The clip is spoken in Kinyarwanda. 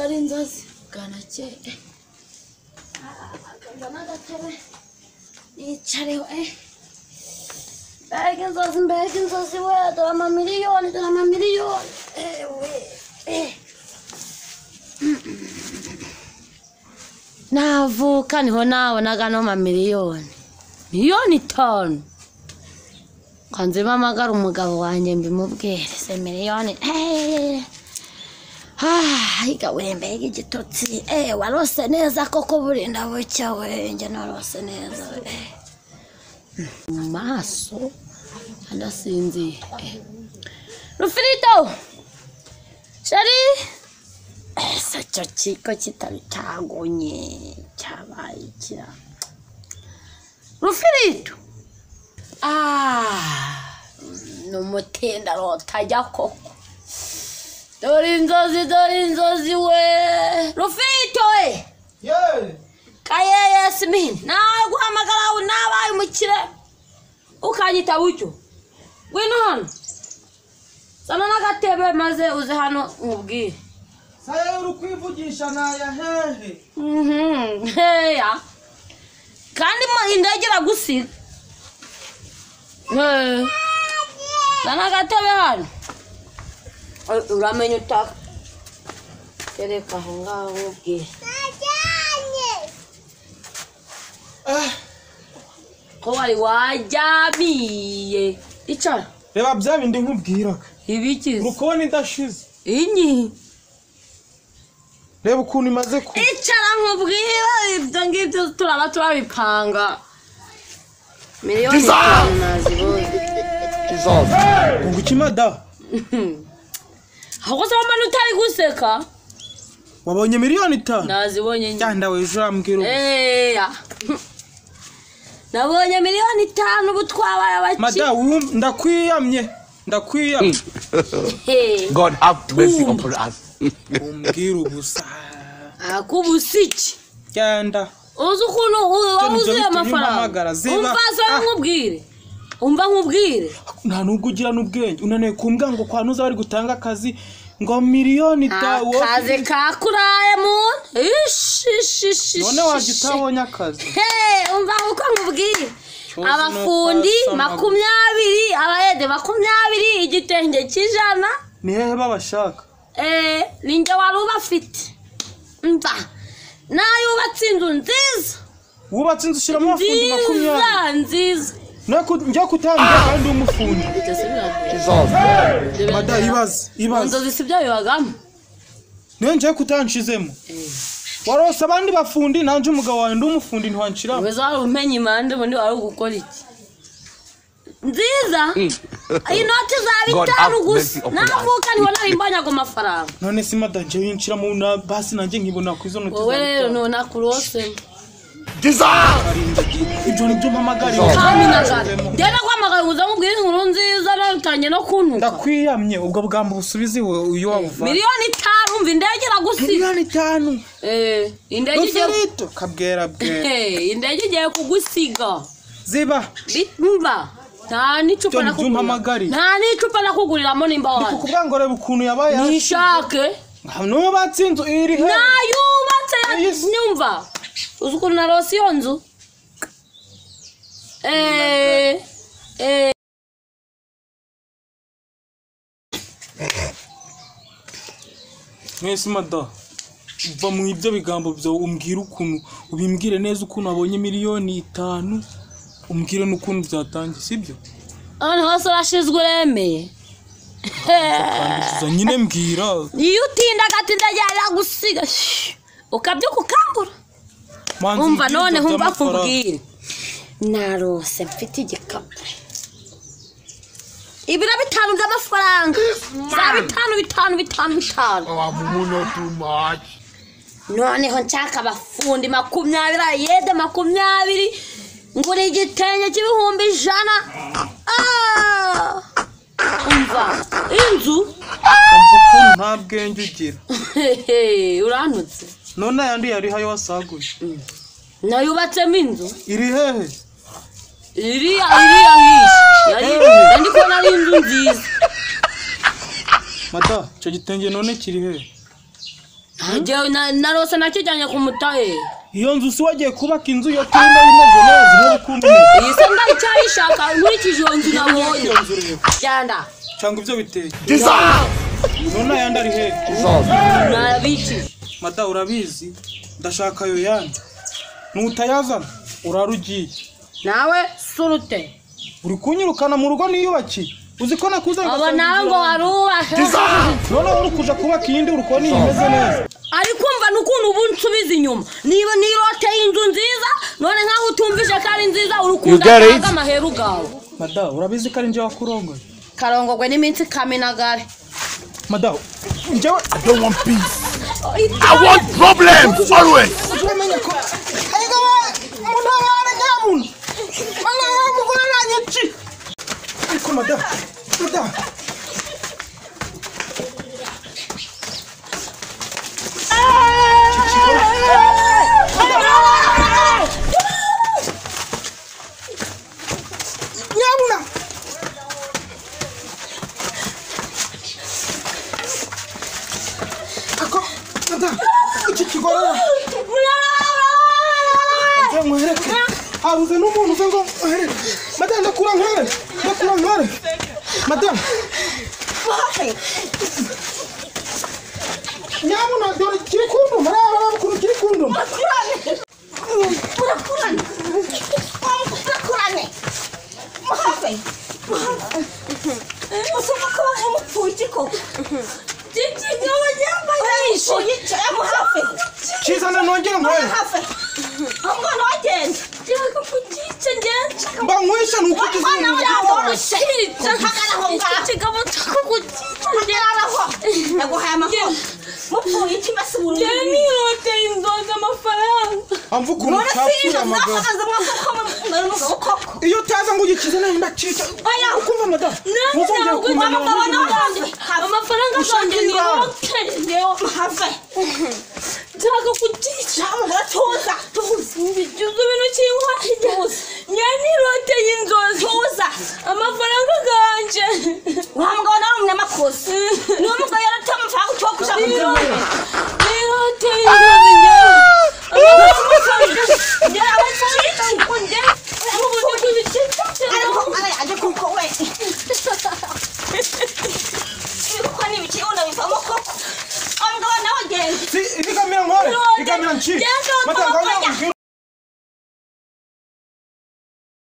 dore inzozi bwanake n'agatebe yicareho mbega inzozi we dore amamiliyoni navuka niho nabonaga no mamiliyoni miliyoni 5 kanzima amagara umugabo wanjye mbimubwire se miliyoni higa wembega igitotsi warose neza koko burinda bucya we nge narose neza maso anasinzi Rufirito shari sacho chiko kitari tagonye cyabayikira Rufirito numutenda rotajya koko dore inzozi we Rufirito we kaye Yasmin naguhamagara nabaye umukire ukanyita bucyo gwino hano sana nagatebe maze uze hano nkubwire saya uri kwivugisha naya hehe heya kandi indagera gusiga sana gatebe hano uramenye utaka tereka aho ngaho nkubwire ko wari wajyamiye icara reba bya bindi nkubwiraga ibikize urukubona idashize inyi reba ukuntu imaze ku icara nkubwira ibyo ngibyo turaba turabipanga miliyoni 5 nazibonye ngo kimada ahubwo se wamana utari guseka wabonye miliyoni 5 nazibonye cyanda we jambwira nabonye miliyoni 5 ubu twabaye abaki mada ndakwiyamye God have mercy upon us. umbwira ubusa akubusiki cyanda uzi ukuntu wabuze amafaranga umva nkubwire nta nubwo ugira n'ubwenge unaniye kumbwa ngo kwa nuza bari gutanga akazi ngo miliyoni 5 akazi kakuraye mu none waje utabonye akazi umva uko nkubwire abafundi 20 abayede 20 igitenge cy'ijana ni hehe babashaka ninjye wari ubafite mva nayubatse inzu nziza wubatse inzu ushyiramo abafundi 20 nziza njya kutangira kandi umufundi mada ibaze inzozi si byo bibagamo niyo njye kutanshizemo warose abandi bafundi nanje umugabo wawe ndi umufundi ntwanshiramo weza wari umenye imande ubundi wari gukora iki nziza inoti za 5 gusa navuka niho nari mbanyago amafaranga none si mada nje yinshiramo na basi nanje nkibona ku izo noti wowe rero nona kurose ibyo nibyo mpamagara ndena kwamagara uza mubwire inkuru nziza narutanye no kuntuka ndakwiyamye ubwo bwamba busubize uyo wabuva miliyoni 5 umva indege iragusiga miliyoni 5 indege igiye kabwera indege igiye kugusiga ziba mva nta n'icupa nakuguriramo nimba waje kuvuga ngo reba ukuntu yabaye nishake nubatse inzu iri he nayubatse nyumva uzi ukuntu narose iyo nzu mwese mada uva mu ibyo bigambo byawe umbwira ukuntu ubimbwire neza ukuntu abonye miliyoni 5 umbwire n'ukuntu byatangiye sibyo hano hose urashizwe uremeye nyine mbwira iyo utinda gatinda yari gusiga ukabyuka ukambura umva none humva kubwire narose mfite igikapu ibira 5 by'amafaranga za 5 too much. noneho nshaka abafundi 20 yede 20 ngura igitenge cy'ibihumbi 100 umva inzu nta bwenge ugira uranutse none yandi yari hayo wasaguye nayubatsemo inzu iri hehe iri yari ko nari inzu nziza mata cyo gitenge none kiri hehe Jewe narose nakijanye kumutaye. Iyo nzu si wagiye kubaka inzu yo tunda imeze neza n'urukundo. Iyi se ndacyayishaka nkurikije iyo nzu nabonye. Yanda. Cyangwa ibyo biteye. None yanda ari he? Nabiki. Mada urabizi ndashaka yo yanda. Nutayazana urarugiye. Nawe surute. Uri kunyirukana mu rugo niyubaki. Uziko nakuze aba nango aruwa. None uri kuja kubaka iyindi uruko ni imeze neza. Ari kumva nukuntu ubu nsubiza inyuma. Niba nirote inzu nziza none nkaho utumvije kari nziza urukunda kaga amaheru gawe. Mada urabizi kari nje wakurongoye. Karongogwe n'iminsi kaminagare. Mada njyewe I don't want peace. I want problems always. Mada. Haruze n'umuntu uze ngo madame ndakura nkare madame nyamuna dore kiri kundu maraba bakuru kiri kundu murakurane muhafe usoma ko umupfukiko Jiji ngawe nyambaye yica muhafe Chizana nongera ngoye muhafe Ngo nogenda Yako kujicha ngenje Bangwisha nukujiza Shita hagaraho ngaho Kigabo takujicha ngaraho Naguhaye amafaranga Mupfuye iki basuburu Yeni rote inzozi amafaranga Amvuga umutapfira amagara Iyo utaza ngo ugikize nayo ndacica ukumva madame Muzongera kumenya amafaranga zanjye ni rote Ndeyo mahave Jaga kujicha Tuza Bijuzu bino chinkwa Yeni rote y'inzozi Tuza Amafaranga ganje Wambwa wana umunyamakosa N'umugabo yarata amafaranga utuwa kushaka Ni rote y'inzozi Njye abacita Njye Ubundi kuzichicha Ariko aje kuko we Ibikuko n'ibiki unabivamo koko Omugabo nawe genda Ikamira nkore ikamira nchi Matanga